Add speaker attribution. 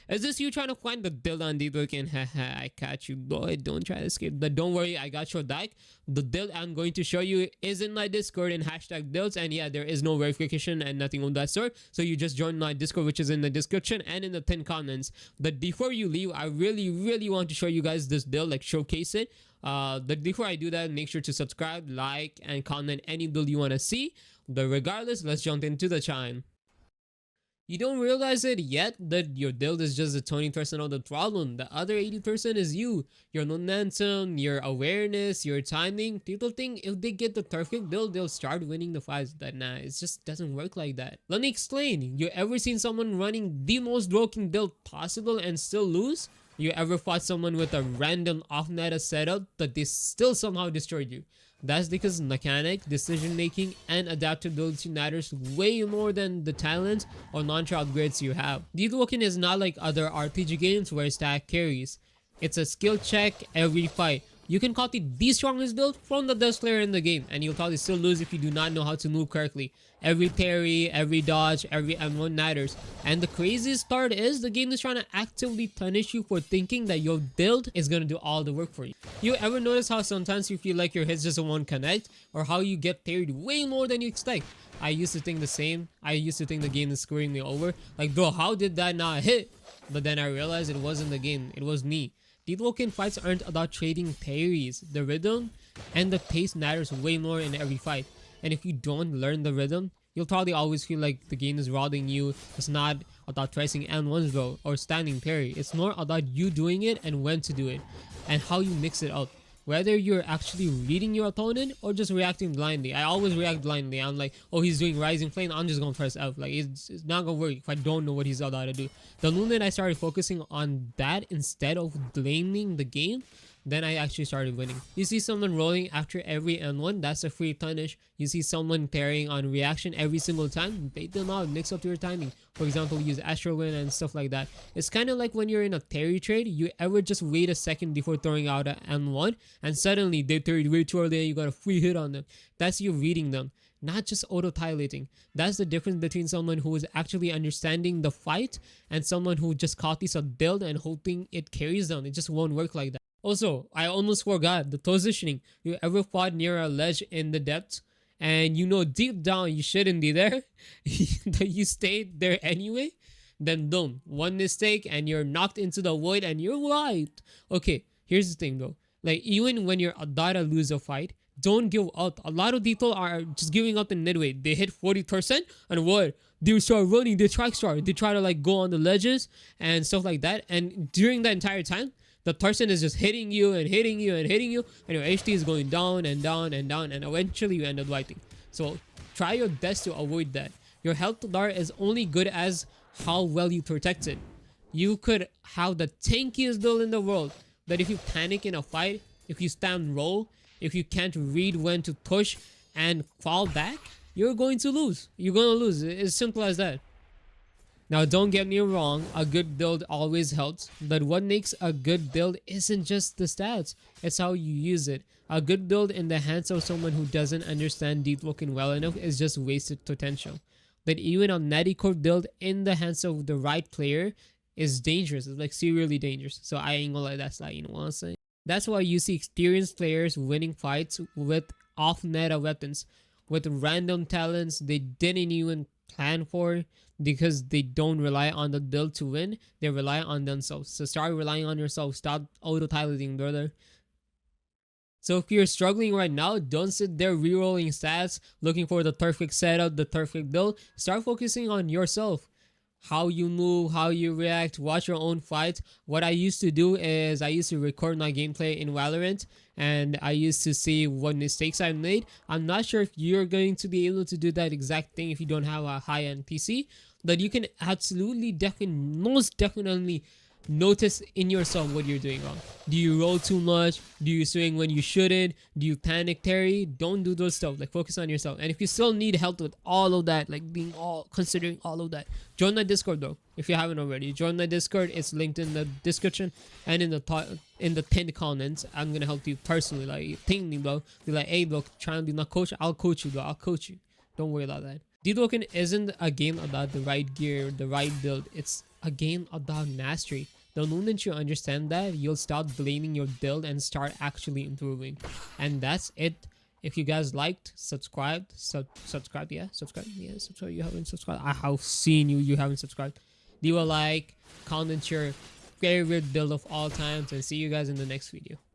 Speaker 1: Is this you trying to find the build on Deepwoken? Haha, I catch you, boy. Don't try to escape. But don't worry, I got your deck. The build I'm going to show you is in my Discord in hashtag builds, and yeah, there is no verification and nothing of that sort. So you just join my Discord, which is in the description and in the pinned comments. But before you leave, I really want to show you guys this build, like showcase it. But before I do that, make sure to subscribe, like, and comment any build you want to see. But regardless, let's jump into the Chime. You don't realize it yet that your build is just the 20% of the problem. The other 80% is you. Your momentum, your awareness, your timing. People think if they get the perfect build, they'll start winning the fights. But nah, it just doesn't work like that. Let me explain. You ever seen someone running the most broken build possible and still lose? You ever fought someone with a random off-meta setup but they still somehow destroyed you? That's because mechanic, decision making, and adaptability matters way more than the talent or non-trial upgrades you have. Deepwoken is not like other RPG games where stack carries. It's a skill check every fight. You can copy the strongest build from the best player in the game, and you'll probably still lose if you do not know how to move correctly. Every parry, every dodge, every M1 matters. And the craziest part is the game is trying to actively punish you for thinking that your build is going to do all the work for you. You ever notice how sometimes you feel like your hits just won't connect, or how you get parried way more than you expect? I used to think the same. I used to think the game is screwing me over. Like, bro, how did that not hit? But then I realized it wasn't the game, it was me. Deepwoken fights aren't about trading parries. The rhythm and the pace matters way more in every fight. And if you don't learn the rhythm, you'll probably always feel like the game is robbing you. It's not about pressing N1s though or standing parry. It's more about you doing it and when to do it and how you mix it up. Whether you're actually reading your opponent or just reacting blindly. I always react blindly. I'm like, oh, he's doing rising flame, I'm just gonna press F. Like, it's not gonna work if I don't know what he's about to do. The moment I started focusing on that instead of blaming the game, then I actually started winning. You see someone rolling after every N1, that's a free punish. You see someone parrying on reaction every single time, bait them out, mix up your timing. For example, use Astral Wind and stuff like that. It's kind of like when you're in a parry trade, you ever just wait a second before throwing out an N1 and suddenly they parried way too early and you got a free hit on them. That's you reading them, not just auto-tilating. That's the difference between someone who is actually understanding the fight and someone who just copies a build and hoping it carries them. It just won't work like that. Also, I almost forgot the positioning. You ever fought near a ledge in the depths and you know deep down you shouldn't be there, but you stayed there anyway? Then boom, one mistake and you're knocked into the void and you're wiped. Okay, here's the thing though. Like, even when you're about to lose a fight, don't give up. A lot of people are just giving up in midway. They hit 40% and what? They start running, they try to like go on the ledges and stuff like that. And during that entire time, the person is just hitting you and hitting you and hitting you, and your HP is going down and down and down, and eventually you end up wiping. So try your best to avoid that. Your health bar is only good as how well you protect it. You could have the tankiest build in the world, but if you panic in a fight, if you stand roll, if you can't read when to push and fall back, you're going to lose. You're going to lose. It's simple as that. Now, don't get me wrong, a good build always helps, but what makes a good build isn't just the stats, it's how you use it. A good build in the hands of someone who doesn't understand Deepwoken well enough is just wasted potential. But even a Medicore build in the hands of the right player is dangerous. It's like seriously dangerous. So I ain't gonna let that slide, you know what I'm saying? That's why you see experienced players winning fights with off-meta weapons, with random talents they didn't even plan for, because they don't rely on the build to win. They rely on themselves. So start relying on yourself. Stop auto-tiling, brother. So if you're struggling right now, don't sit there rerolling stats, looking for the perfect setup, the perfect build. Start focusing on yourself. How you move, how you react, watch your own fights. What I used to do is I used to record my gameplay in Valorant, and I used to see what mistakes I made. I'm not sure if you're going to be able to do that exact thing if you don't have a high-end PC, but you can absolutely most definitely notice in yourself what you're doing wrong. Do you roll too much? Do you swing when you shouldn't? Do you panic parry? Don't do those stuff. Like, focus on yourself. And if you still need help with all of that, like considering all of that, join my Discord though. If you haven't already, join my Discord. It's linked in the description and in the pinned comments. I'm gonna help you personally. Like, ping me, bro. Be like, hey, bro, trying to be my coach. I'll coach you, bro. I'll coach you. Don't worry about that. Deepwoken isn't a game about the right gear, the right build. It's again about mastery. The moment you understand that, you'll start blaming your build and start actually improving. And that's it. If you guys liked, subscribe. Subscribe, yeah, subscribe, yeah, subscribe. You haven't subscribed. I have seen you. You haven't subscribed. Leave a like, comment your favorite build of all times, and see you guys in the next video.